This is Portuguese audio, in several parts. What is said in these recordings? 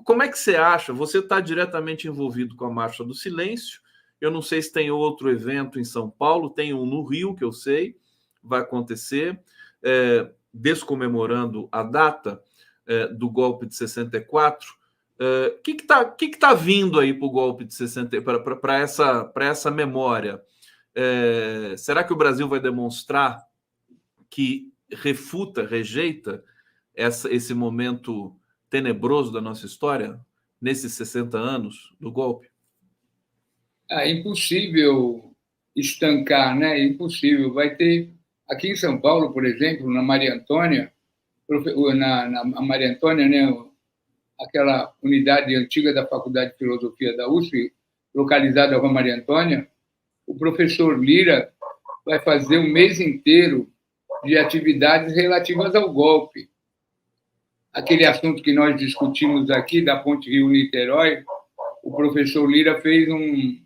Como é que você acha? Você está diretamente envolvido com a Marcha do Silêncio. Eu não sei se tem outro evento em São Paulo, tem um no Rio, que eu sei, vai acontecer, descomemorando a data do golpe de 64. O que está vindo aí para o golpe de 64, para essa memória? Será que o Brasil vai demonstrar que refuta, rejeita esse momento tenebroso da nossa história, nesses 60 anos do golpe? É impossível estancar, né? É impossível. Vai ter, aqui em São Paulo, por exemplo, na Maria Antônia, na Maria Antônia, né? Aquela unidade antiga da Faculdade de Filosofia da USP, localizada na Rua Maria Antônia, o professor Lira vai fazer um mês inteiro de atividades relativas ao golpe. Aquele assunto que nós discutimos aqui, da Ponte Rio-Niterói, o professor Lira fez um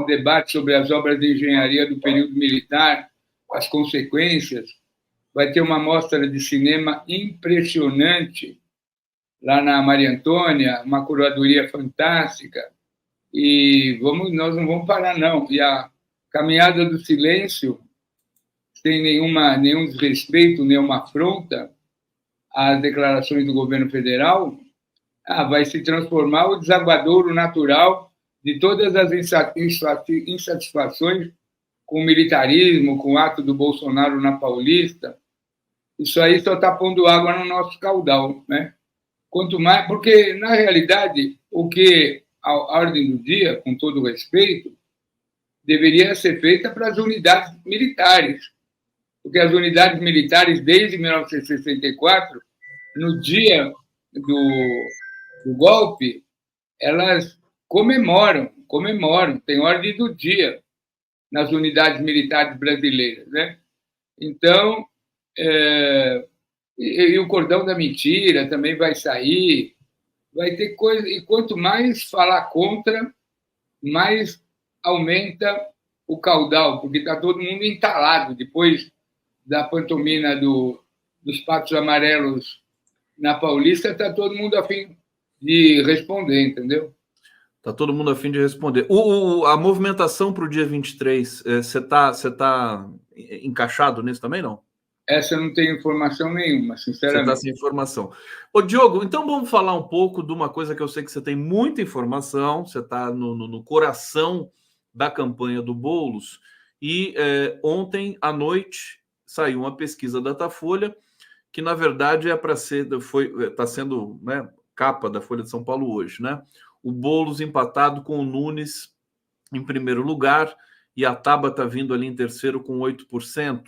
debate sobre as obras de engenharia do período militar, as consequências. Vai ter uma mostra de cinema impressionante lá na Maria Antônia, uma curadoria fantástica. E nós não vamos parar, não. E a Caminhada do Silêncio, sem nenhum desrespeito, nenhuma afronta às declarações do governo federal, vai se transformar o desaguadouro natural de todas as insatisfações com o militarismo, com o ato do Bolsonaro na Paulista. Isso aí só está pondo água no nosso caudal, né? Quanto mais, porque, na realidade, o que a ordem do dia, com todo o respeito, deveria ser feita para as unidades militares, porque as unidades militares, desde 1964, no dia do golpe, elas comemoram, tem ordem do dia nas unidades militares brasileiras, né? Então, e o cordão da mentira também vai sair, vai ter coisa, e quanto mais falar contra, mais aumenta o caudal, porque está todo mundo entalado depois da pantomima dos patos amarelos na Paulista, está todo mundo a fim de responder, entendeu? Está todo mundo a fim de responder. A movimentação para o dia 23, você tá encaixado nisso também, não? Essa eu não tenho informação nenhuma, sinceramente. Você está sem informação. Ô, Diogo, então vamos falar um pouco de uma coisa que eu sei que você tem muita informação, você está no coração da campanha do Boulos, e ontem à noite saiu uma pesquisa da Datafolha, que na verdade está sendo, né, capa da Folha de São Paulo hoje, né? O Boulos empatado com o Nunes em primeiro lugar, e a Tabata vindo ali em terceiro com 8%.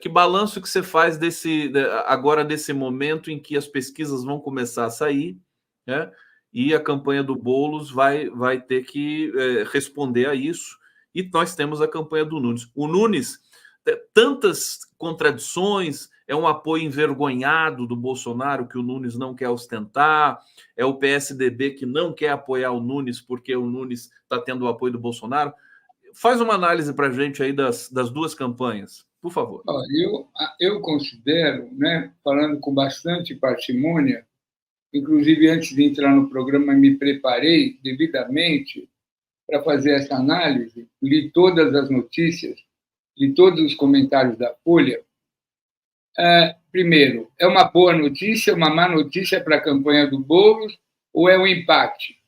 Que balanço que você faz agora desse momento em que as pesquisas vão começar a sair, né? E a campanha do Boulos vai ter que responder a isso, e nós temos a campanha do Nunes. O Nunes, tantas contradições, é um apoio envergonhado do Bolsonaro que o Nunes não quer ostentar, é o PSDB que não quer apoiar o Nunes porque o Nunes está tendo o apoio do Bolsonaro. Faz uma análise para a gente aí das duas campanhas, por favor. Eu considero, né, falando com bastante parcimônia, inclusive antes de entrar no programa me preparei devidamente para fazer essa análise, li todas as notícias, li todos os comentários da Folha. Primeiro, é uma boa notícia, uma má notícia para a campanha do Boulos ou é um empate?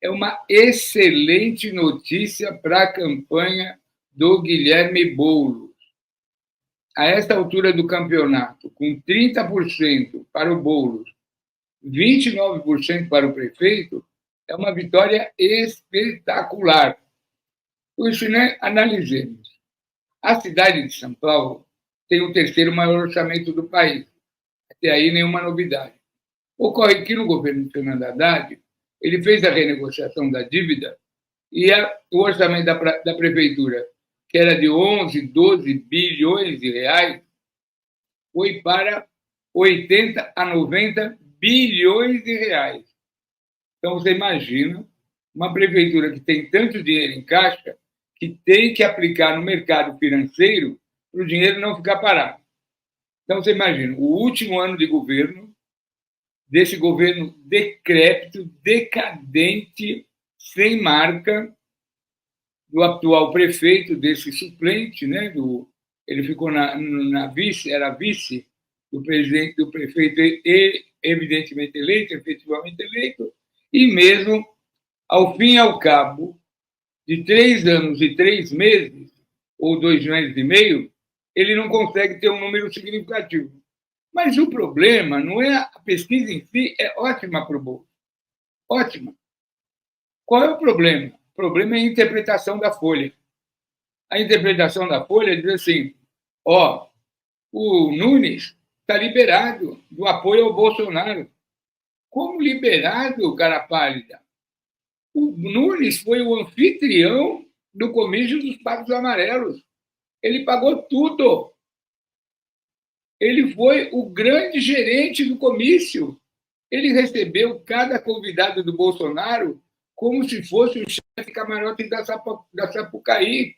É uma excelente notícia para a campanha do Guilherme Boulos. A esta altura do campeonato, com 30% para o Boulos, 29% para o prefeito, é uma vitória espetacular. Por isso, né, analisemos. A cidade de São Paulo tem o terceiro maior orçamento do país. Até aí, nenhuma novidade. Ocorre que no governo Fernando Haddad, ele fez a renegociação da dívida e o orçamento da prefeitura, que era de 11, 12 bilhões de reais, foi para 80 a 90 bilhões de reais. Então, você imagina uma prefeitura que tem tanto dinheiro em caixa que tem que aplicar no mercado financeiro para o dinheiro não ficar parado. Então, você imagina, o último ano de governo, desse governo decrépito, decadente, sem marca, do atual prefeito, desse suplente, né? Ele ficou na vice, era vice do presidente, do prefeito, evidentemente eleito, efetivamente eleito, e mesmo, ao fim e ao cabo de 3 anos e 3 meses, ou 2 meses e meio, ele não consegue ter um número significativo. Mas o problema não é a pesquisa em si, é ótima para o Bolsonaro. Ótima. Qual é o problema? O problema é a interpretação da Folha. A interpretação da Folha diz assim, o Nunes está liberado do apoio ao Bolsonaro. Como liberado, cara pálida? O Nunes foi o anfitrião do comício dos Pactos Amarelos. Ele pagou tudo. Ele foi o grande gerente do comício. Ele recebeu cada convidado do Bolsonaro como se fosse o chefe camarote da Sapucaí.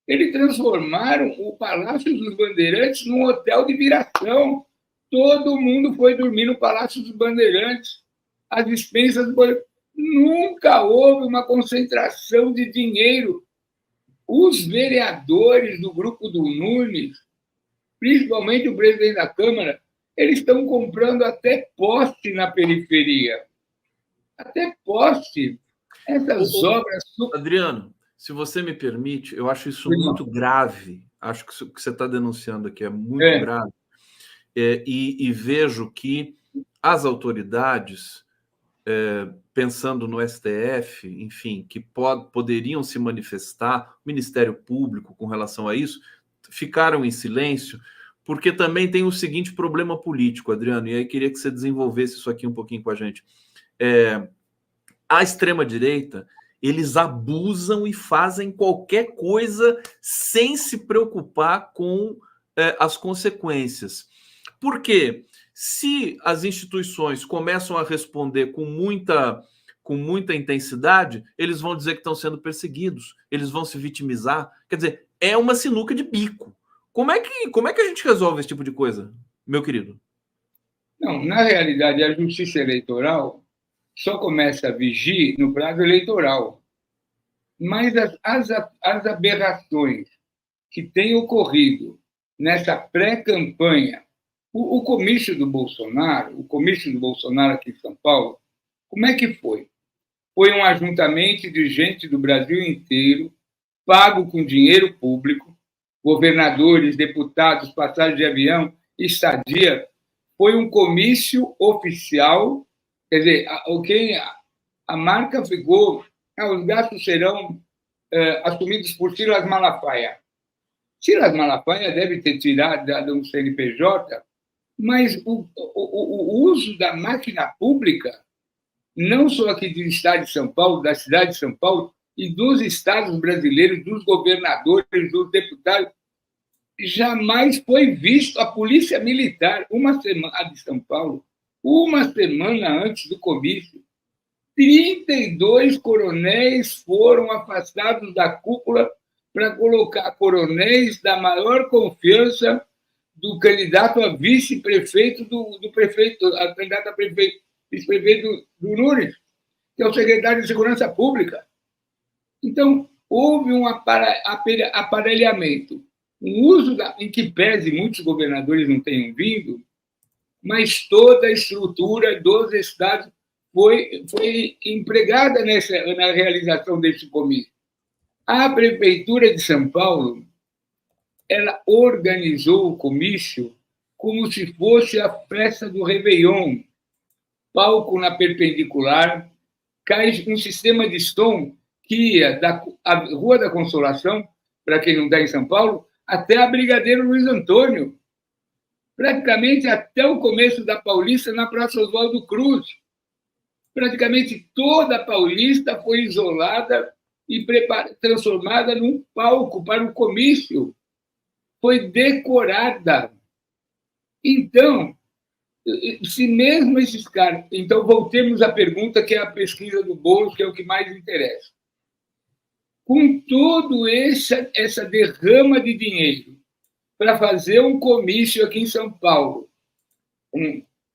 Eles transformaram o Palácio dos Bandeirantes num hotel de viração. Todo mundo foi dormir no Palácio dos Bandeirantes. As dispensas... Nunca houve uma concentração de dinheiro. Os vereadores do grupo do Nunes, principalmente o presidente da Câmara, eles estão comprando até poste na periferia. Até poste. Essas obras... Adriano, se você me permite, eu acho isso muito grave. Acho que o que você está denunciando aqui é muito grave. E vejo que as autoridades, pensando no STF, enfim, que poderiam se manifestar, o Ministério Público com relação a isso, ficaram em silêncio, porque também tem o seguinte problema político, Adriano, e aí queria que você desenvolvesse isso aqui um pouquinho com a gente. A extrema-direita, eles abusam e fazem qualquer coisa sem se preocupar com as consequências. Por quê? Se as instituições começam a responder com muita intensidade, eles vão dizer que estão sendo perseguidos, eles vão se vitimizar. Quer dizer, é uma sinuca de bico. Como é que a gente resolve esse tipo de coisa, meu querido? Não, na realidade, a justiça eleitoral só começa a vigir no prazo eleitoral. Mas as aberrações que têm ocorrido nessa pré-campanha, o comício do Bolsonaro aqui em São Paulo, como é que foi? Foi um ajuntamento de gente do Brasil inteiro, pago com dinheiro público, governadores, deputados, passagem de avião, estadia. Foi um comício oficial, quer dizer, a marca ficou, os gastos serão assumidos por Silas Malafaia. Silas Malafaia deve ter tirado um CNPJ, mas o uso da máquina pública, não só aqui do estado de São Paulo, da cidade de São Paulo, e dos estados brasileiros, dos governadores, dos deputados, jamais foi visto. A Polícia Militar, a de São Paulo, uma semana antes do comício, 32 coronéis foram afastados da cúpula para colocar coronéis da maior confiança do candidato a vice-prefeito do prefeito, a candidato a prefeito, vice-prefeito do Nunes, que é o secretário de Segurança Pública. Então, houve um aparelhamento, um uso em que pese muitos governadores não tenham vindo, mas toda a estrutura dos estados foi empregada na realização desse comício. A Prefeitura de São Paulo, ela organizou o comício como se fosse a festa do Réveillon. Palco na perpendicular, um sistema de som que ia da Rua da Consolação, para quem não está em São Paulo, até a Brigadeiro Luiz Antônio, praticamente até o começo da Paulista, na Praça Oswaldo Cruz. Praticamente toda a Paulista foi isolada e transformada num palco para o comício. Foi decorada. Então, se mesmo esses caras... Então, voltemos à pergunta, que é a pesquisa do Boulos, que é o que mais interessa. Com todo essa derrama de dinheiro para fazer um comício aqui em São Paulo,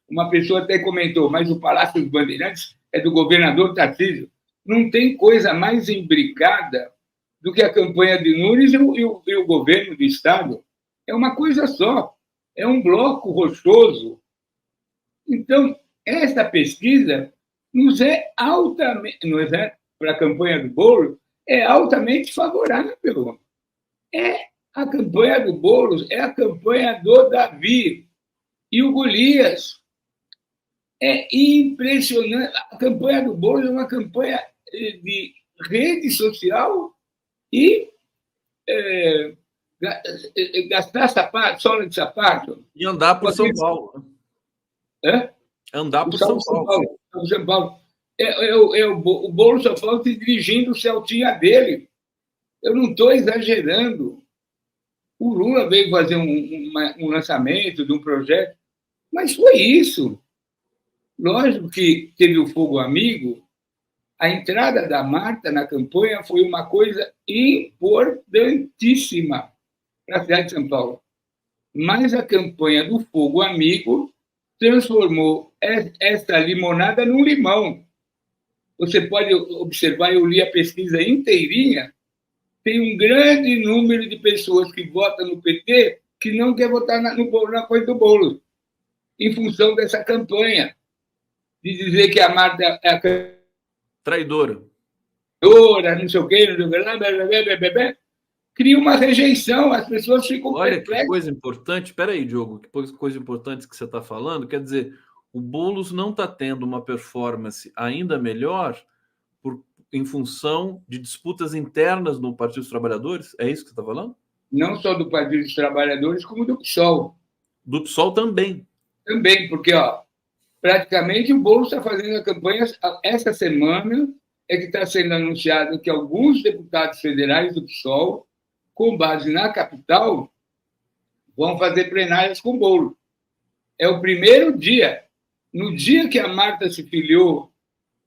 Uma pessoa até comentou, mas o Palácio dos Bandeirantes é do governador Tarcísio. Não tem coisa mais imbricada do que a campanha de Nunes e o governo do Estado. É uma coisa só. É um bloco rochoso. Então, essa pesquisa nos é altamente, para a campanha do Boulos, é altamente favorável. A campanha do Boulos é a campanha do Davi e o Golias. É impressionante. A campanha do Boulos é uma campanha de rede social e gastar sapato, sola de sapato. E andar por São Paulo. É? Andar por São Paulo. São Paulo. O Boulos só falta dirigindo o Celtinha dele. Eu não estou exagerando. O Lula veio fazer um lançamento de um projeto, mas foi isso. Lógico que teve o Fogo Amigo. A entrada da Marta na campanha foi uma coisa importantíssima para a cidade de São Paulo. Mas a campanha do Fogo Amigo transformou essa limonada num limão. Você pode observar, eu li a pesquisa inteirinha, tem um grande número de pessoas que votam no PT que não quer votar na coisa do Boulos, em função dessa campanha, de dizer que a Marta é a traidora, não sei o quê, cria uma rejeição, as pessoas ficam perplexas. Olha que coisa importante. Espera aí, Diogo, que coisa importante que você está falando. Quer dizer, o Boulos não está tendo uma performance ainda melhor em função de disputas internas no Partido dos Trabalhadores? É isso que você está falando? Não só do Partido dos Trabalhadores, como do PSOL. Do PSOL também. Também, porque praticamente o Boulos está fazendo a campanha essa semana, é que está sendo anunciado que alguns deputados federais do PSOL, com base na capital, vão fazer plenárias com o Boulos. É o primeiro dia. No dia que a Marta se filiou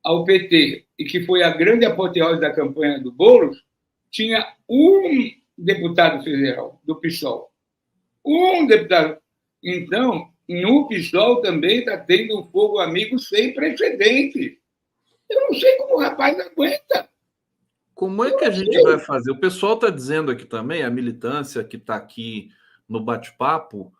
ao PT e que foi a grande apoteose da campanha do Boulos, tinha um deputado federal do PSOL. Um deputado. Então, no PSOL também está tendo um Fogo Amigo sem precedente. Eu não sei como o rapaz aguenta. Como é que a gente vai fazer? O pessoal está dizendo aqui também, a militância que está aqui no bate-papo,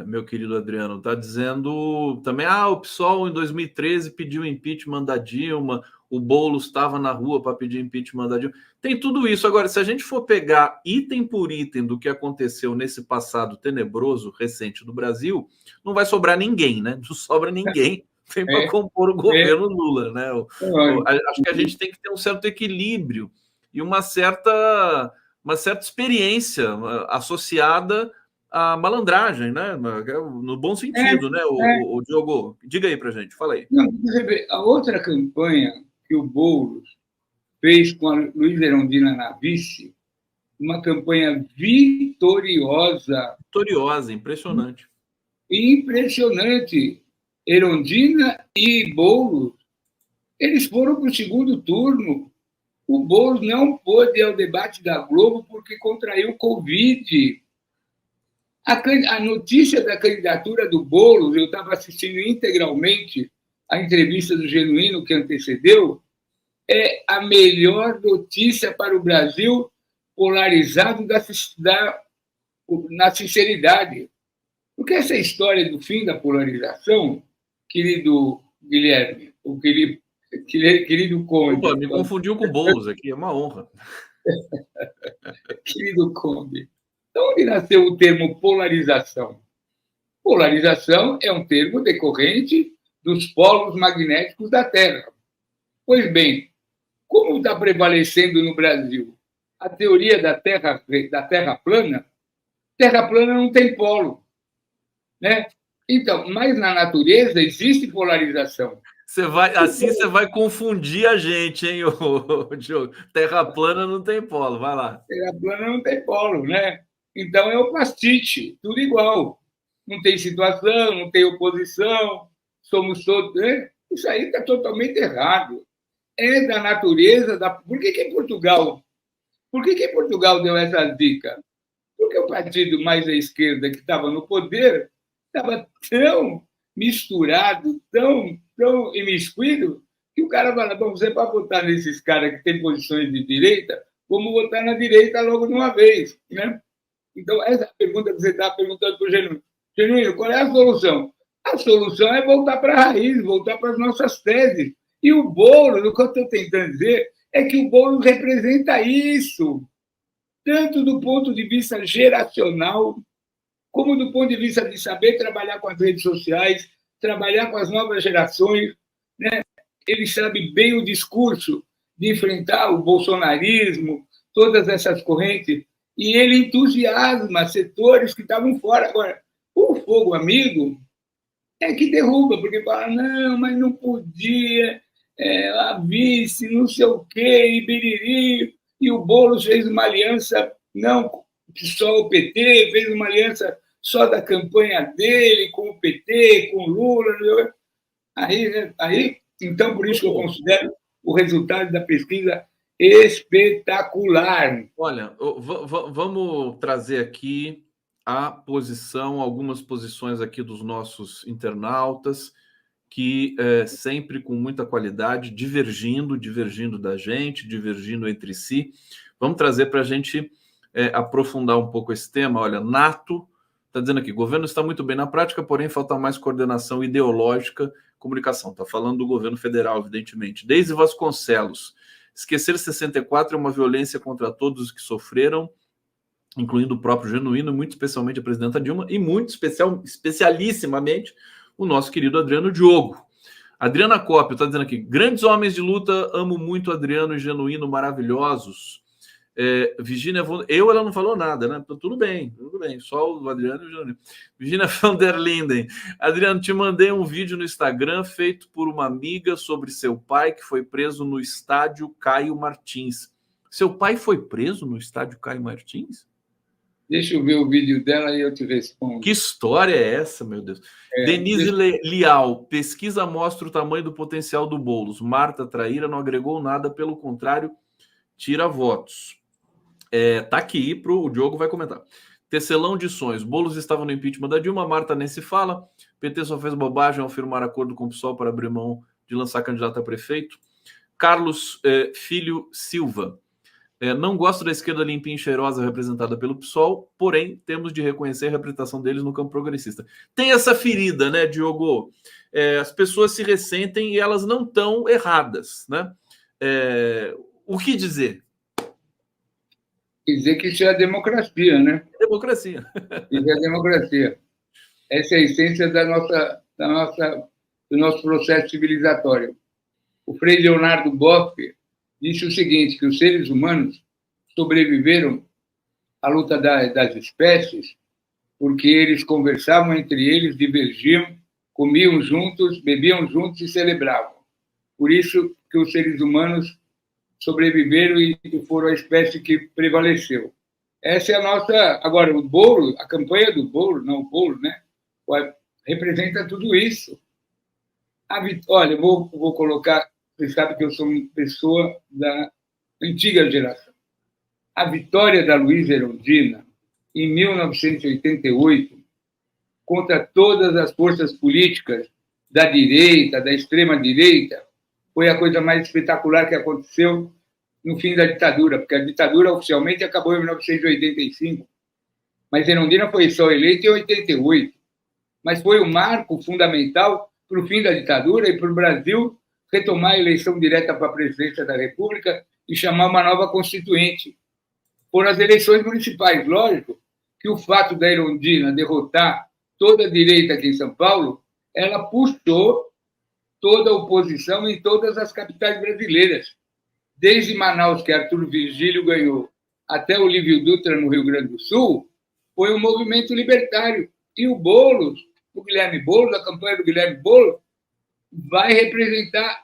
meu querido Adriano, está dizendo também, o PSOL em 2013 pediu impeachment da Dilma, o Boulos estava na rua para pedir impeachment da Dilma. Tem tudo isso. Agora, se a gente for pegar item por item do que aconteceu nesse passado tenebroso, recente do Brasil, não vai sobrar ninguém, né? Não sobra ninguém. Tem para compor o governo Lula, né? Acho que a gente tem que ter um certo equilíbrio e uma certa experiência associada à malandragem, né? No bom sentido, né? O Diogo, diga aí para a gente, fala aí. Não, a outra campanha que o Boulos fez com a Luiz Erundina na vice, uma campanha vitoriosa. Vitoriosa, impressionante. Impressionante. Erundina e Boulos, eles foram para o segundo turno. O Boulos não pôde ir ao debate da Globo porque contraiu Covid. A notícia da candidatura do Boulos, eu estava assistindo integralmente a entrevista do Genuíno que antecedeu, é a melhor notícia para o Brasil polarizado na sinceridade. Porque essa história do fim da polarização, querido Guilherme, o querido Conde... Opa, me confundiu com o Boulos aqui, é uma honra. Querido Conde, de onde nasceu o termo polarização? Polarização é um termo decorrente dos polos magnéticos da Terra. Pois bem, como está prevalecendo no Brasil a teoria da Terra plana, Terra plana não tem polo, né? Então, mas na natureza existe polarização. Você vai confundir a gente, hein, Diogo? Terra plana não tem polo, vai lá. Terra plana não tem polo, né? Então é o plastite, tudo igual. Não tem situação, não tem oposição, somos todos... Né? Isso aí está totalmente errado. É da natureza... Por que em Portugal? Por que em Portugal deu essa dica? Porque o partido mais à esquerda que estava no poder estava tão misturado, tão imiscuído, que o cara fala, bom, você para votar nesses caras que têm posições de direita, vamos votar na direita logo de uma vez, né? Então, essa pergunta que você está perguntando para o Genuíno. Genuíno, qual é a solução? A solução é voltar para a raiz, voltar para as nossas teses. E o Boulos, o que eu estou tentando dizer, é que o Boulos representa isso, tanto do ponto de vista geracional, como do ponto de vista de saber trabalhar com as redes sociais, trabalhar com as novas gerações, né? Ele sabe bem o discurso de enfrentar o bolsonarismo, todas essas correntes, e ele entusiasma setores que estavam fora. Agora, o fogo amigo é que derruba, porque fala, não, mas não podia, a vice, não sei o quê, e biriri, e o Boulos fez uma aliança, não só o PT, fez uma aliança só da campanha dele, com o PT, com o Lula. Aí, então, por isso que eu considero o resultado da pesquisa espetacular. Olha, vamos trazer aqui algumas posições aqui dos nossos internautas, que sempre com muita qualidade, divergindo da gente, divergindo entre si. Vamos trazer para a gente aprofundar um pouco esse tema. Olha, Nato está dizendo aqui, governo está muito bem na prática, porém falta mais coordenação ideológica, comunicação. Está falando do governo federal, evidentemente. Deise Vasconcelos, esquecer 64 é uma violência contra todos os que sofreram, incluindo o próprio Genuíno, muito especialmente a presidenta Dilma, e muito especialissimamente o nosso querido Adriano Diogo. Adriana Cópio está dizendo aqui, grandes homens de luta, amo muito Adriano e Genuíno, maravilhosos. Virginia, ela não falou nada, né? Tudo bem, só o Adriano e o Genuíno. Virginia van der Linden, Adriano, te mandei um vídeo no Instagram feito por uma amiga sobre seu pai que foi preso no estádio Caio Martins. Seu pai foi preso no estádio Caio Martins? Deixa eu ver o vídeo dela e eu te respondo. Que história é essa, meu Deus? Denise Lial, pesquisa mostra o tamanho do potencial do Boulos. Marta Traíra não agregou nada, pelo contrário, tira votos. Tá aqui, o Diogo vai comentar. Tecelão de sonhos. Boulos estava no impeachment da Dilma, Marta nem se fala. PT só fez bobagem ao firmar acordo com o PSOL para abrir mão de lançar candidato a prefeito. Carlos Filho Silva. Não gosto da esquerda limpinha e cheirosa representada pelo PSOL, porém, temos de reconhecer a representação deles no campo progressista. Tem essa ferida, né, Diogo? As pessoas se ressentem e elas não estão erradas, né? O que dizer? Dizer que isso é a democracia, né? Democracia. Isso é a democracia. Essa é a essência do nosso processo civilizatório. O Frei Leonardo Boff disse o seguinte, que os seres humanos sobreviveram à luta das espécies porque eles conversavam entre eles, divergiam, comiam juntos, bebiam juntos e celebravam. Por isso que os seres humanos sobreviveram e foram a espécie que prevaleceu. Essa é a nossa... Agora, o Boulos, a campanha do Boulos, não o Boulos, né? Representa tudo isso. Olha, eu vou colocar... Você sabe que eu sou uma pessoa da antiga geração. A vitória da Luísa Erundina, em 1988, contra todas as forças políticas da direita, da extrema-direita, foi a coisa mais espetacular que aconteceu no fim da ditadura, porque a ditadura oficialmente acabou em 1985, mas Erundina foi só eleita em 88. Mas foi um marco fundamental para o fim da ditadura e para o Brasil retomar a eleição direta para a presidência da República e chamar uma nova constituinte. Foram as eleições municipais. Lógico que o fato da Erundina derrotar toda a direita aqui em São Paulo, ela puxou toda a oposição em todas as capitais brasileiras. Desde Manaus, que Arthur Virgílio ganhou, até Olívio Dutra, no Rio Grande do Sul, foi um movimento libertário. E o Boulos, o Guilherme Boulos, a campanha do Guilherme Boulos, vai representar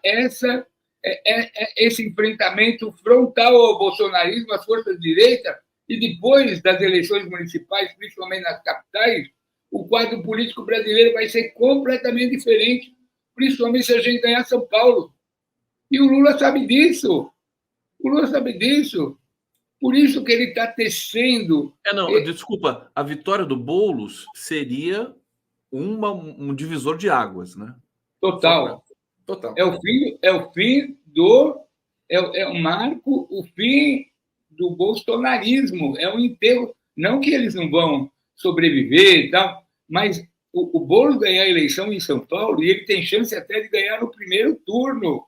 esse enfrentamento frontal ao bolsonarismo, às forças de direita, e depois das eleições municipais, principalmente nas capitais, o quadro político brasileiro vai ser completamente diferente, principalmente se a gente ganhar São Paulo. E o Lula sabe disso. O Lula sabe disso. Por isso que ele está tecendo... Desculpa, a vitória do Boulos seria um divisor de águas, né? Total. Total. É o fim do bolsonarismo, é o enterro. Não que eles não vão sobreviver e tal, mas o Boulos ganhar a eleição em São Paulo e ele tem chance até de ganhar no primeiro turno.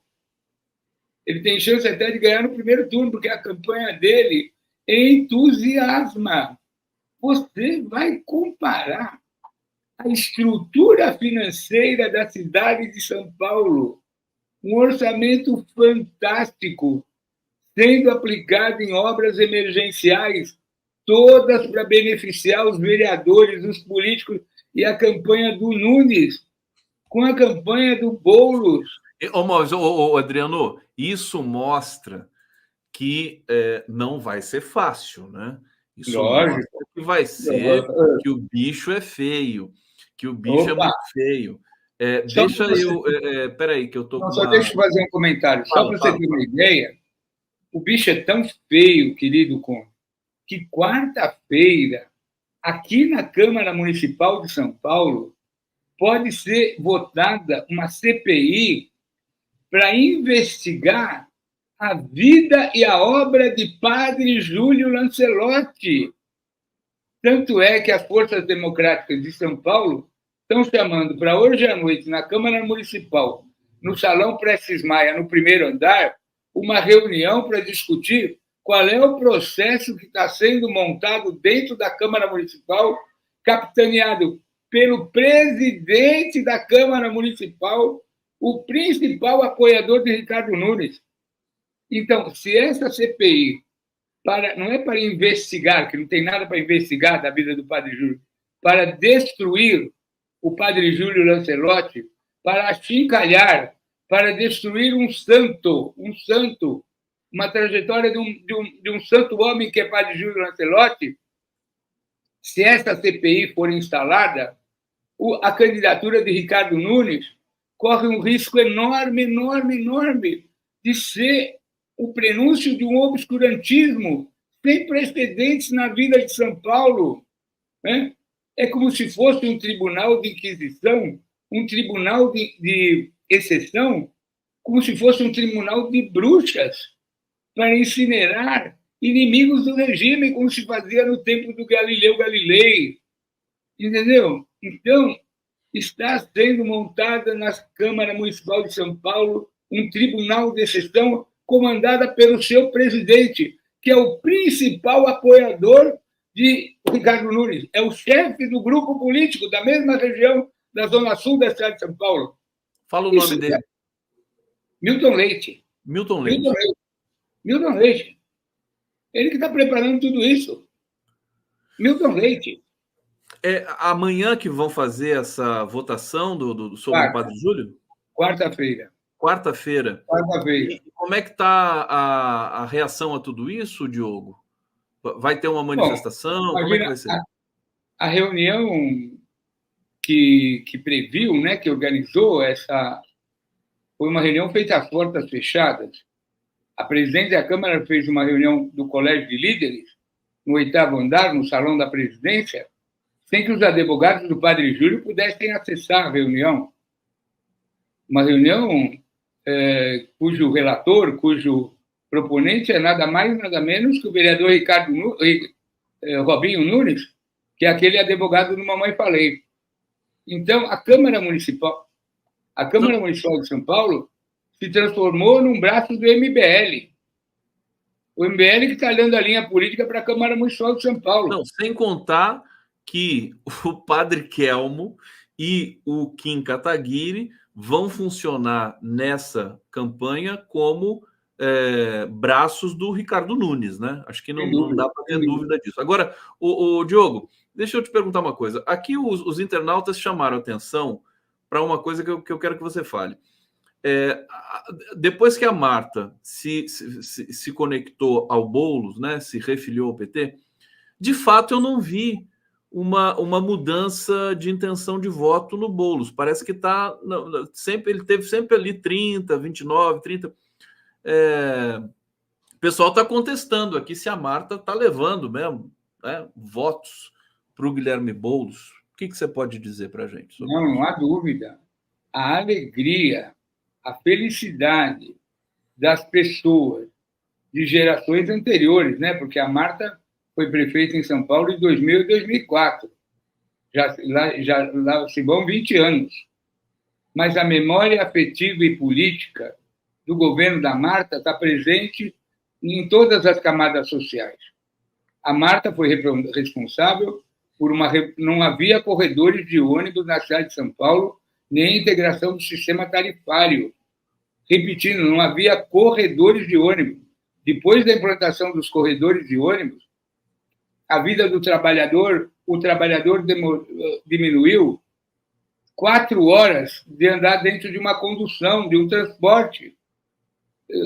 Ele tem chance até de ganhar no primeiro turno, porque a campanha dele entusiasma. Você vai comparar a estrutura financeira da cidade de São Paulo, um orçamento fantástico, sendo aplicado em obras emergenciais, todas para beneficiar os vereadores, os políticos, e a campanha do Nunes, com a campanha do Boulos. Adriano, isso mostra que não vai ser fácil, né? Isso Lógico. mostra que vai ser que o bicho é feio, que o bicho é muito feio. Deixa eu... peraí, que eu tô com só deixa eu fazer um comentário. Só para você ter uma ideia, o bicho é tão feio, querido Conde, que quarta-feira, aqui na Câmara Municipal de São Paulo, pode ser votada uma CPI para investigar a vida e a obra de Padre Júlio Lancelotti. Tanto é que as forças democráticas de São Paulo estão chamando para hoje à noite, na Câmara Municipal, no Salão Prestes Maia, no primeiro andar, uma reunião para discutir qual é o processo que está sendo montado dentro da Câmara Municipal, capitaneado pelo presidente da Câmara Municipal, o principal apoiador de Ricardo Nunes. Então, se essa CPI não é para investigar, que não tem nada para investigar da vida do Padre Júlio, para destruir o Padre Júlio Lancelotti, para achincalhar, para destruir um santo, uma trajetória de um santo homem que é Padre Júlio Lancelotti, se essa CPI for instalada, a candidatura de Ricardo Nunes corre um risco enorme, enorme, enorme de ser o prenúncio de um obscurantismo sem precedentes na vida de São Paulo. Né? É como se fosse um tribunal de inquisição, um tribunal de exceção, como se fosse um tribunal de bruxas para incinerar inimigos do regime, como se fazia no tempo do Galileu Galilei. Entendeu? Então, está sendo montada na Câmara Municipal de São Paulo um tribunal de exceção comandada pelo seu presidente, que é o principal apoiador de Ricardo Nunes. É o chefe do grupo político da mesma região da Zona Sul da cidade de São Paulo. Fala o nome dele. Milton Leite. Milton Leite. Milton Leite. Ele que está preparando tudo isso. Milton Leite. É amanhã que vão fazer essa votação sobre o Padre Júlio? Quarta-feira. Quarta-feira. E como é que está a reação a tudo isso, Diogo? Vai ter uma manifestação? Bom, como é que vai ser? A reunião que previu, né, que organizou essa... Foi uma reunião feita às portas fechadas. A presidente da Câmara fez uma reunião do Colégio de Líderes, no 8º andar, no Salão da Presidência, sem que os advogados do Padre Júlio pudessem acessar a reunião. Uma reunião cujo relator, cujo proponente é nada mais, nada menos que o vereador Robinho Nunes, que é aquele advogado do Mamãe Falei. Então, a Câmara Municipal de São Paulo se transformou num braço do MBL. O MBL que está dando a linha política para a Câmara Municipal de São Paulo. Não, sem contar que o Padre Kelmo e o Kim Kataguiri vão funcionar nessa campanha como braços do Ricardo Nunes, né? Acho que não dá para ter dúvida disso. Agora, o Diogo, deixa eu te perguntar uma coisa. Aqui os internautas chamaram atenção para uma coisa que eu quero que você fale. Depois que a Marta se conectou ao Boulos, né, se refiliou ao PT, de fato eu não vi uma mudança de intenção de voto no Boulos. Parece que ele teve sempre ali 30, 29, 30. O pessoal está contestando aqui se a Marta está levando mesmo, né, votos para o Guilherme Boulos. O que você pode dizer para a gente sobre Não, isso? não há dúvida. A alegria, a felicidade das pessoas de gerações anteriores, né? Porque a Marta foi prefeita em São Paulo em 2000 e 2004. Lá se vão 20 anos. Mas a memória afetiva e política do governo da Marta está presente em todas as camadas sociais. A Marta foi responsável por não havia corredores de ônibus na cidade de São Paulo, nem integração do sistema tarifário. Repetindo, não havia corredores de ônibus. Depois da implantação dos corredores de ônibus, a vida do trabalhador, o trabalhador diminuiu 4 horas de andar dentro de uma condução, de um transporte.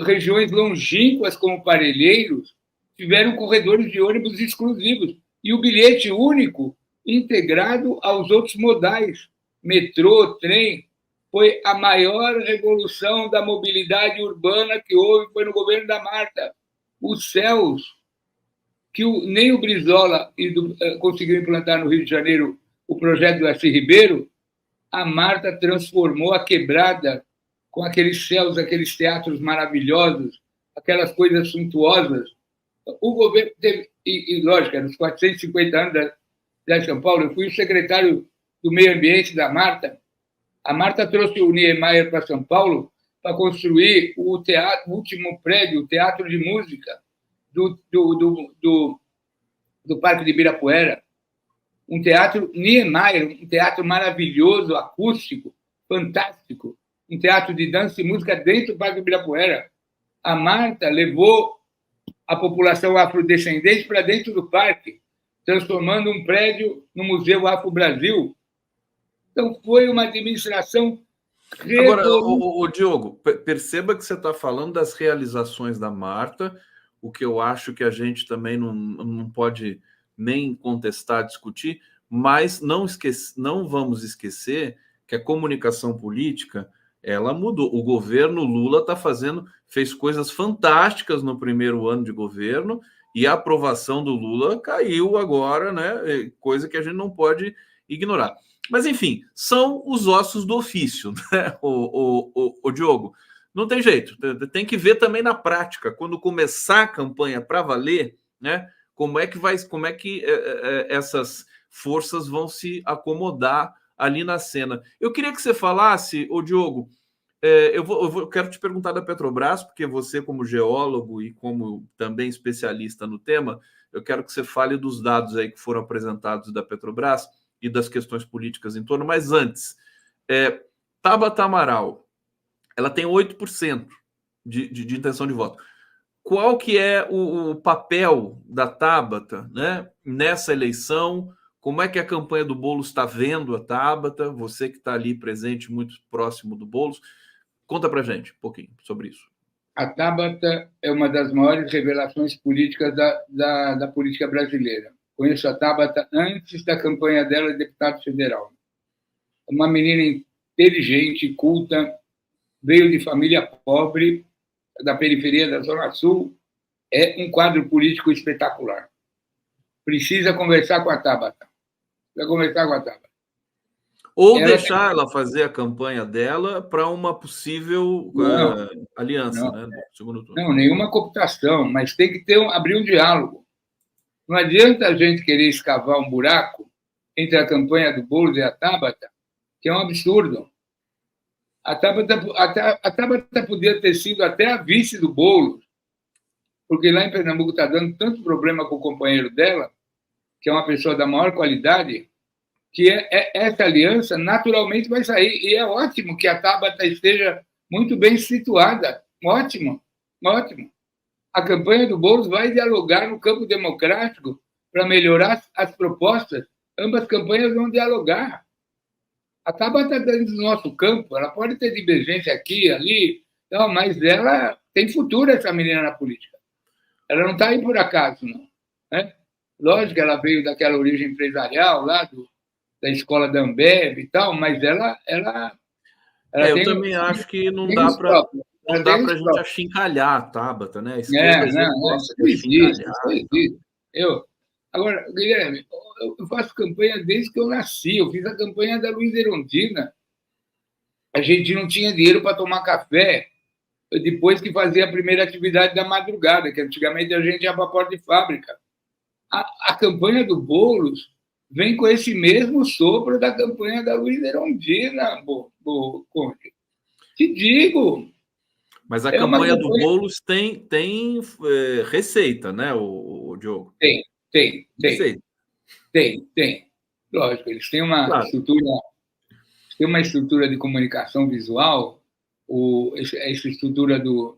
Regiões longínquas, como Parelheiros, tiveram corredores de ônibus exclusivos e o bilhete único integrado aos outros modais, metrô, trem. Foi a maior revolução da mobilidade urbana que houve, foi no governo da Marta. Os céus, que nem o Brizola conseguiu implantar no Rio de Janeiro o projeto do Assis Ribeiro, a Marta transformou a quebrada com aqueles céus, aqueles teatros maravilhosos, aquelas coisas suntuosas. O governo teve, e lógico, nos 450 anos de São Paulo, eu fui o secretário do Meio Ambiente da Marta. A Marta trouxe o Niemeyer para São Paulo para construir o último prédio, o Teatro de Música do Parque de Ibirapuera. Um teatro Niemeyer, um teatro maravilhoso, acústico, fantástico. Um teatro de dança e música dentro do Parque de Ibirapuera. A Marta levou a população afrodescendente para dentro do parque, transformando um prédio no Museu Afro-Brasil. Então, foi uma administração... Agora, o Diogo, perceba que você está falando das realizações da Marta, o que eu acho que a gente também não pode nem contestar, discutir, mas não vamos esquecer que a comunicação política, ela mudou. O governo Lula fez coisas fantásticas no primeiro ano de governo e a aprovação do Lula caiu agora, né? Coisa que a gente não pode ignorar. Mas, enfim, são os ossos do ofício, né? O Diogo, não tem jeito, tem que ver também na prática, quando começar a campanha para valer, né? Como é que essas forças vão se acomodar ali na cena. Eu queria que você falasse, Diogo, eu quero te perguntar da Petrobras, porque você, como geólogo e como também especialista no tema, eu quero que você fale dos dados aí que foram apresentados da Petrobras e das questões políticas em torno. Mas antes, Tabata Amaral, ela tem 8% de intenção de voto. Qual que é o papel da Tabata, né, nessa eleição? Como é que a campanha do Boulos está vendo a Tabata? Você que está ali presente, muito próximo do Boulos. Conta para a gente um pouquinho sobre isso. A Tabata é uma das maiores revelações políticas da política brasileira. Conheço a Tabata antes da campanha dela de deputado federal. Uma menina inteligente, culta, veio de família pobre, da periferia da Zona Sul, é um quadro político espetacular. Precisa conversar com a Tabata. Ou deixar ela fazer a campanha dela para uma possível aliança, né, do segundo turno. Não, nenhuma cooptação, mas tem que abrir um diálogo. Não adianta a gente querer escavar um buraco entre a campanha do Boulos e a Tabata, que é um absurdo. A Tabata podia ter sido até a vice do Boulos, porque lá em Pernambuco está dando tanto problema com o companheiro dela, que é uma pessoa da maior qualidade, que essa aliança naturalmente vai sair. E é ótimo que a Tabata esteja muito bem situada. Ótimo, ótimo. A campanha do Boulos vai dialogar no campo democrático para melhorar as propostas. Ambas campanhas vão dialogar. A Tabata está dentro do nosso campo, ela pode ter divergência aqui, ali, não, mas ela tem futuro, essa menina, na política. Ela não está aí por acaso, não. Né? Lógico que ela veio daquela origem empresarial, lá da escola da Ambev e tal, mas ela eu também acho que não dá para a gente achincalhar a Tabata, né? A esquerda gosta de achincalhar. Agora, Guilherme, eu faço campanha desde que eu nasci. Eu fiz a campanha da Luiza Erundina. A gente não tinha dinheiro para tomar café depois que fazia a primeira atividade da madrugada, que antigamente a gente ia para a porta de fábrica. A campanha do Boulos vem com esse mesmo sopro da campanha da Luiza Erundina, Conde. Te digo. Mas a campanha do Boulos tem receita, né, o Diogo? Tem. Lógico, eles têm uma estrutura de comunicação visual, essa estrutura do...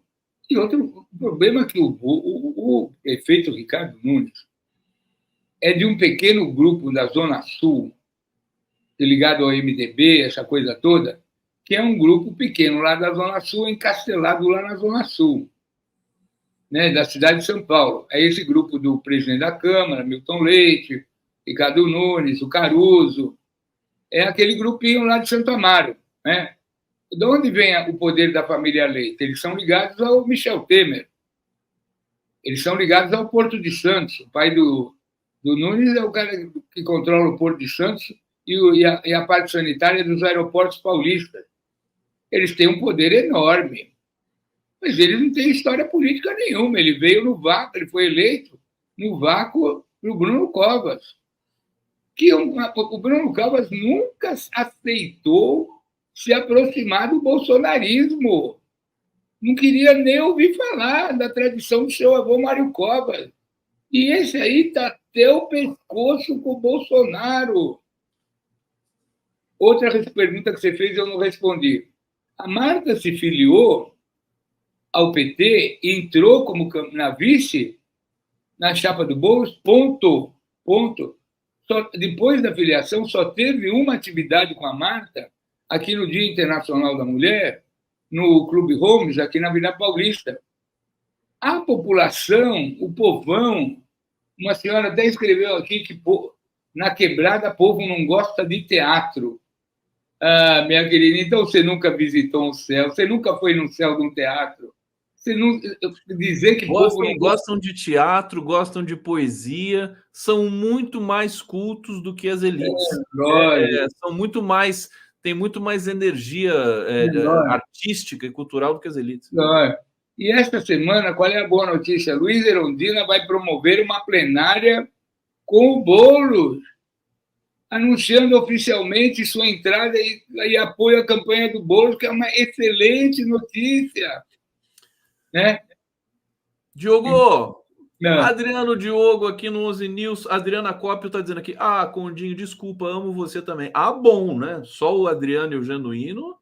E outro problema é que o prefeito Ricardo Nunes é de um pequeno grupo da Zona Sul, ligado ao MDB, essa coisa toda, que é um grupo pequeno lá da Zona Sul, encastelado lá na Zona Sul, né, da cidade de São Paulo. É esse grupo do presidente da Câmara, Milton Leite, Ricardo Nunes, o Caruso, é aquele grupinho lá de Santo Amaro, né? De onde vem o poder da família Leite? Eles são ligados ao Michel Temer. Eles são ligados ao Porto de Santos. O pai do Nunes é o cara que controla o Porto de Santos e a parte sanitária dos aeroportos paulistas. Eles têm um poder enorme. Mas eles não têm história política nenhuma. Ele veio no vácuo, ele foi eleito no vácuo do Bruno Covas. O Bruno Covas nunca aceitou se aproximar do bolsonarismo. Não queria nem ouvir falar da tradição do seu avô Mário Covas. E esse aí está até o pescoço com o Bolsonaro. Outra pergunta que você fez eu não respondi. A Marta se filiou ao PT e entrou como na vice na chapa do Boulos, ponto. Depois da filiação, só teve uma atividade com a Marta aqui no Dia Internacional da Mulher, no Clube Holmes, aqui na Vila Paulista. A população, o povão, uma senhora até escreveu aqui que na quebrada o povo não gosta de teatro. Ah, minha querida, então você nunca visitou um céu, você nunca foi no céu de um teatro. Você não dizer que gostam de teatro, gostam de poesia, são muito mais cultos do que as elites. São muito mais, têm muito mais energia artística e cultural do que as elites. E esta semana, qual é a boa notícia? Luiza Erundina vai promover uma plenária com o Boulos, anunciando oficialmente sua entrada e apoio à campanha do Boulos, que é uma excelente notícia. Né? Diogo, Adriano Diogo aqui no 11 News, Adriana Cópio está dizendo aqui, Condinho, desculpa, amo você também. Bom, né? Só o Adriano e o Genuíno,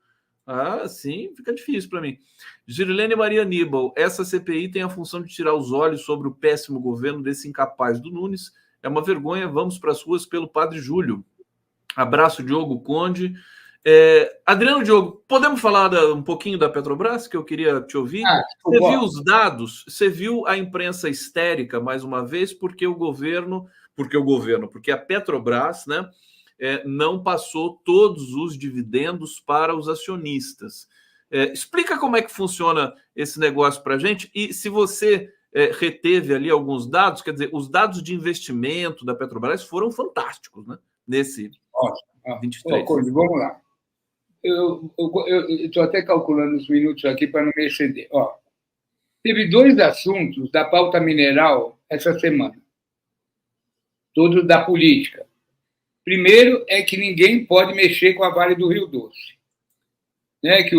sim, fica difícil para mim. Girilene Maria Aníbal, essa CPI tem a função de tirar os olhos sobre o péssimo governo desse incapaz do Nunes, é uma vergonha, vamos para as ruas pelo Padre Júlio. Abraço, Diogo Conde. Adriano Diogo, podemos falar um pouquinho da Petrobras, que eu queria te ouvir? Você viu os dados? Você viu a imprensa histérica, mais uma vez, porque a Petrobras, né, não passou todos os dividendos para os acionistas. Explica como é que funciona esse negócio para a gente e se você reteve ali alguns dados, quer dizer, os dados de investimento da Petrobras foram fantásticos, né, nesse 23. Vamos lá. Eu estou até calculando os minutos aqui para não me exceder. Teve 2 assuntos da pauta mineral essa semana, todos da política. Primeiro é que ninguém pode mexer com a Vale do Rio Doce. Né? Que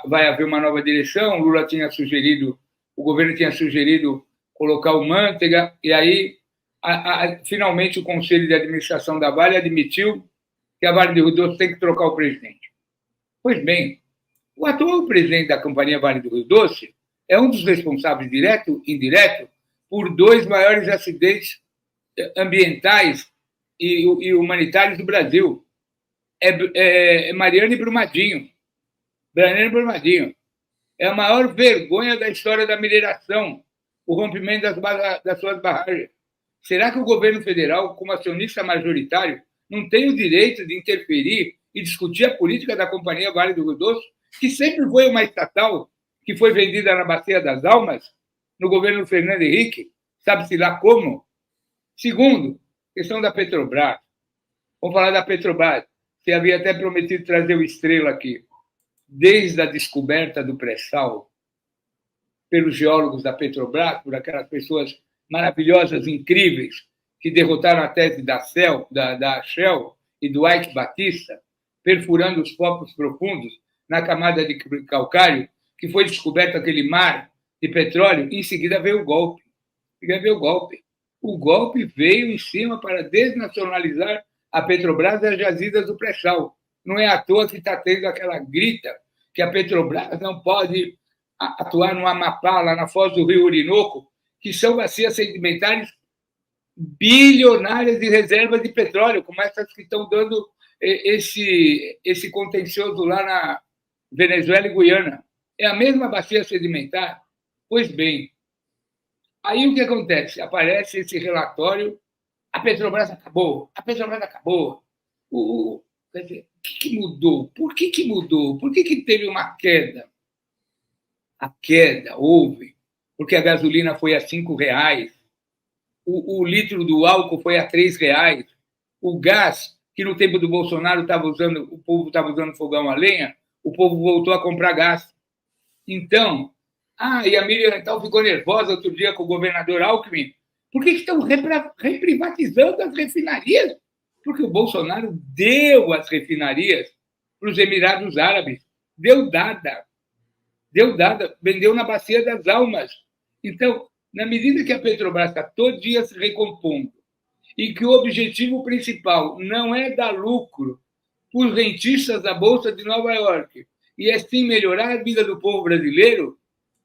vai haver uma nova direção, o Lula tinha sugerido, o governo tinha sugerido colocar o Manteiga, e aí, finalmente, o Conselho de Administração da Vale admitiu que a Vale do Rio Doce tem que trocar o presidente. Pois bem, o atual presidente da Companhia Vale do Rio Doce é um dos responsáveis, direto e indireto, por 2 maiores acidentes ambientais e humanitários do Brasil. Mariana e Brumadinho. É a maior vergonha da história da mineração, o rompimento das suas barragens. Será que o governo federal, como acionista majoritário, não tem o direito de interferir e discutir a política da Companhia Vale do Rio Doce, que sempre foi uma estatal que foi vendida na Bacia das Almas, no governo Fernando Henrique, sabe-se lá como? Segundo, questão da Petrobras. Vamos falar da Petrobras. Você havia até prometido trazer o Estrela aqui. Desde a descoberta do pré-sal, pelos geólogos da Petrobras, por aquelas pessoas maravilhosas, incríveis, que derrotaram a tese da Shell e do Ike Batista, perfurando os poços profundos na camada de calcário, que foi descoberto aquele mar de petróleo, em seguida veio o golpe. O golpe veio em cima para desnacionalizar a Petrobras e as jazidas do pré-sal. Não é à toa que está tendo aquela grita que a Petrobras não pode atuar no Amapá, lá na foz do Rio Orinoco, que são bacias sedimentares bilionárias de reservas de petróleo, como essas que estão dando esse contencioso lá na Venezuela e Guiana. É a mesma bacia sedimentar? Pois bem, aí o que acontece? Aparece esse relatório, a Petrobras acabou. Quer dizer, o que mudou? Por que mudou? Por que teve uma queda? A queda houve porque a gasolina foi a R$5, o litro do álcool foi a R$3, o gás, que no tempo do Bolsonaro o povo estava usando fogão a lenha, o povo voltou a comprar gás. Então, e a Miriam então ficou nervosa outro dia com o governador Alckmin. Por que estão reprivatizando as refinarias? Porque o Bolsonaro deu as refinarias para os Emirados Árabes. Deu dada, vendeu na bacia das almas. Então, na medida que a Petrobras está todo dia se recompondo e que o objetivo principal não é dar lucro para os rentistas da Bolsa de Nova York, e é sim melhorar a vida do povo brasileiro,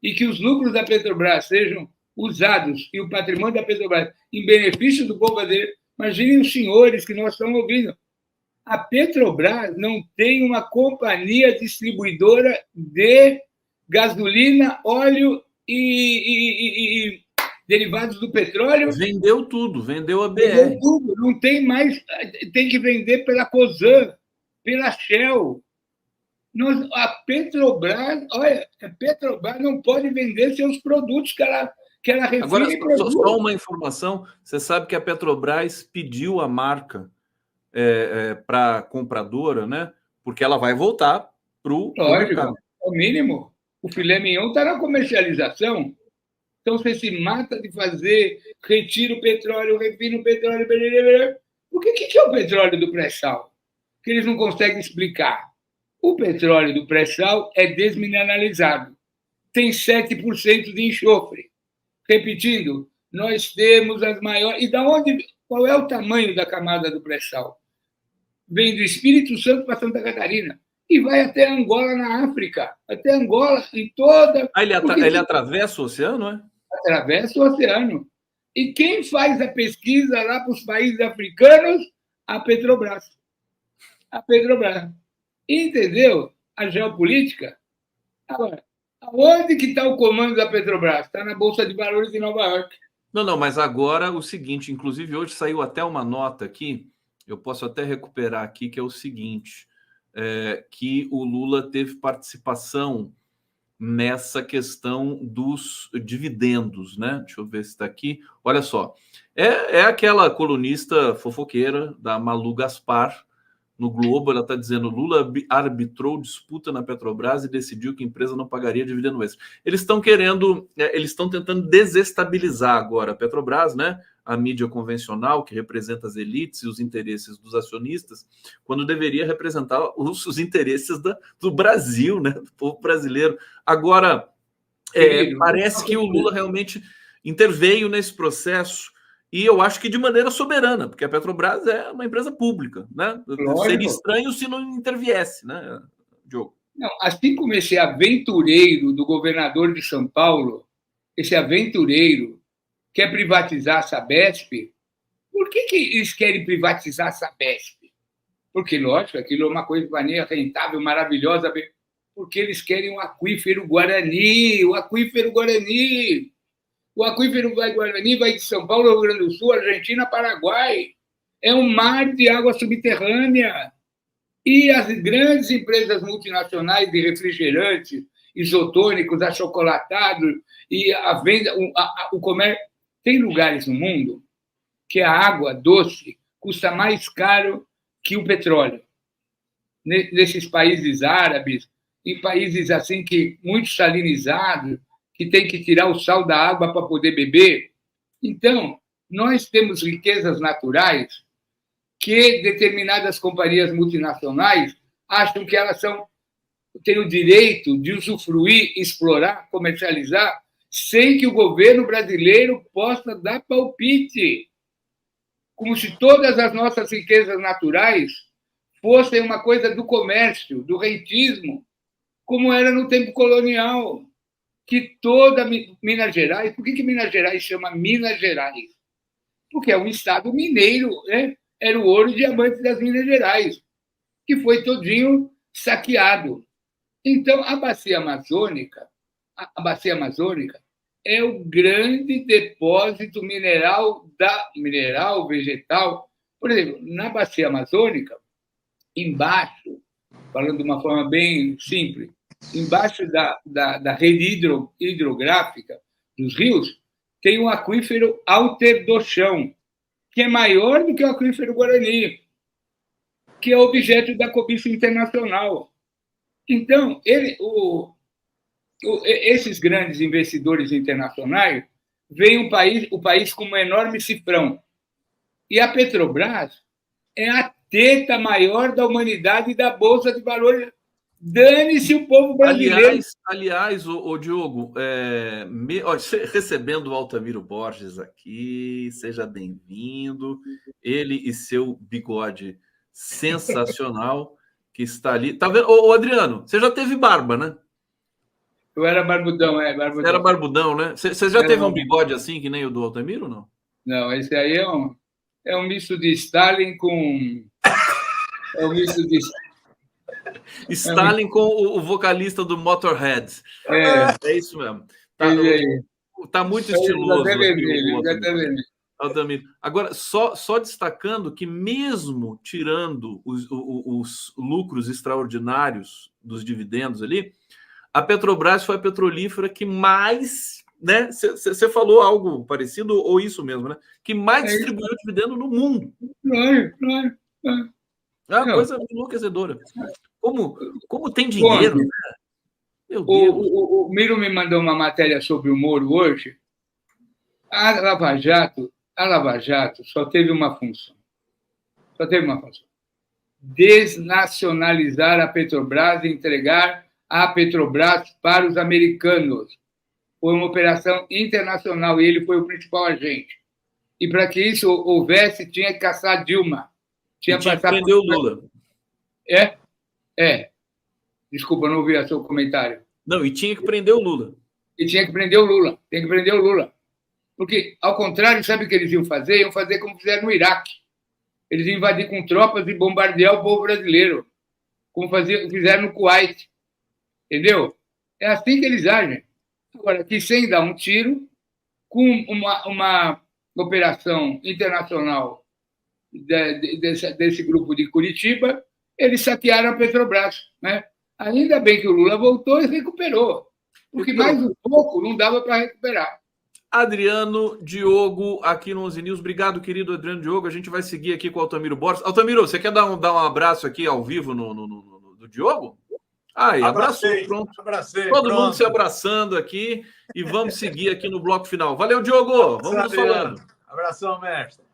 e que os lucros da Petrobras sejam usados e o patrimônio da Petrobras em benefício do povo brasileiro. Imaginem os senhores que nós estamos ouvindo. A Petrobras não tem uma companhia distribuidora de gasolina, óleo e derivados do petróleo. Vendeu tudo, vendeu a BR. Vendeu tudo, não tem mais, tem que vender pela Cosan, pela Shell. A Petrobras, a Petrobras não pode vender seus produtos que ela refina. Agora, só uma informação, você sabe que a Petrobras pediu a marca para a compradora, né? Porque ela vai voltar para o mercado. É o mínimo. O filé mignon está na comercialização. Então, você se mata de fazer, retira o petróleo, refina o petróleo. O que é o petróleo do pré-sal? Que eles não conseguem explicar. O petróleo do pré-sal é desmineralizado. Tem 7% de enxofre. Repetindo, nós temos as maiores... Qual é o tamanho da camada do pré-sal? Vem do Espírito Santo para Santa Catarina e vai até Angola, na África. Até Angola, em toda... Ele atravessa o oceano, é? Atravessa o oceano. E quem faz a pesquisa lá para os países africanos? A Petrobras. Entendeu a geopolítica? Agora, aonde que está o comando da Petrobras? Está na Bolsa de Valores de Nova York. Não, mas agora o seguinte, inclusive hoje saiu até uma nota aqui, eu posso até recuperar aqui, que é o seguinte, que o Lula teve participação nessa questão dos dividendos, né? Deixa eu ver se está aqui. Olha só, é aquela colunista fofoqueira da Malu Gaspar, no Globo, ela está dizendo: Lula arbitrou disputa na Petrobras e decidiu que a empresa não pagaria dividendo extra. Eles estão tentando desestabilizar agora a Petrobras, né? A mídia convencional, que representa as elites e os interesses dos acionistas, quando deveria representar os interesses do Brasil, né? Do povo brasileiro. Agora, parece que o Lula realmente interveio nesse processo. E eu acho que de maneira soberana, porque a Petrobras é uma empresa pública, né? Seria estranho se não interviesse, né, Diogo? Não, assim como esse aventureiro do governador de São Paulo, esse aventureiro quer privatizar a Sabesp, por que eles querem privatizar a Sabesp? Porque, lógico, aquilo é uma coisa rentável, maravilhosa, porque eles querem o aquífero Guarani. O aquífero Guarani vai de São Paulo, Rio Grande do Sul, Argentina, Paraguai. É um mar de água subterrânea. E as grandes empresas multinacionais de refrigerantes, isotônicos, achocolatados, e a venda, o comércio... Tem lugares no mundo que a água doce custa mais caro que o petróleo. Nesses países árabes, em países assim que muito salinizados, que tem que tirar o sal da água para poder beber. Então, nós temos riquezas naturais que determinadas companhias multinacionais acham que elas têm o direito de usufruir, explorar, comercializar, sem que o governo brasileiro possa dar palpite. Como se todas as nossas riquezas naturais fossem uma coisa do comércio, do rentismo, como era no tempo colonial, que toda Minas Gerais... Por que Minas Gerais chama Minas Gerais? Porque é um estado mineiro, né? Era o ouro e diamante das Minas Gerais, que foi todinho saqueado. Então, a bacia amazônica é o grande depósito mineral, vegetal. Por exemplo, na bacia amazônica, embaixo, falando de uma forma bem simples, embaixo da rede hidrográfica dos rios, tem um aquífero Alter do Chão, que é maior do que o aquífero Guarani, que é objeto da cobiça internacional. Então, esses grandes investidores internacionais veem o país como um enorme cifrão. E a Petrobras é a teta maior da humanidade e da Bolsa de Valores. Dane-se o povo brasileiro. Aliás, o Diogo, recebendo o Altamiro Borges aqui, seja bem-vindo. Ele e seu bigode sensacional que está ali. Tá vendo? Ô, Adriano, você já teve barba, né? Eu era barbudão, barbudão. Você era barbudão, né? Você já teve um bigode assim que nem o do Altamiro, não? Não, esse aí é um misto de Stalin com... É um misto de... Stalin com o vocalista do Motorhead. É isso mesmo. Tá muito estiloso. Altamiro. Agora, só destacando que mesmo tirando os lucros extraordinários dos dividendos ali, a Petrobras foi a petrolífera que mais, né? Você falou algo parecido, ou isso mesmo, né? Que mais distribuiu dividendo no mundo. Claro. É uma coisa enlouquecedora. Como tem dinheiro, né? Meu Deus. O Miro me mandou uma matéria sobre o Moro hoje. A Lava Jato só teve uma função. Desnacionalizar a Petrobras e entregar a Petrobras para os americanos. Foi uma operação internacional e ele foi o principal agente. E para que isso houvesse, tinha que caçar Dilma. Tinha que prender o Lula. Desculpa, não ouvi o seu comentário. Não, e tinha que prender o Lula. Tem que prender o Lula. Porque, ao contrário, sabe o que eles iam fazer? Iam fazer como fizeram no Iraque. Eles iam invadir com tropas e bombardear o povo brasileiro. Como fizeram no Kuwait. Entendeu? É assim que eles agem. Agora, aqui sem dar um tiro, com uma operação internacional desse grupo de Curitiba, eles saquearam a Petrobras, né? Ainda bem que o Lula voltou e recuperou, porque mais um pouco não dava para recuperar. Adriano Diogo, aqui no 11 News. Obrigado, querido Adriano Diogo. A gente vai seguir aqui com o Altamiro Borges. Altamiro, você quer dar um abraço aqui ao vivo do Diogo? Aí, abraçou, pronto. Todo mundo se abraçando aqui e vamos seguir aqui no bloco final. Valeu, Diogo. Vamos nos falando. Abração, mestre.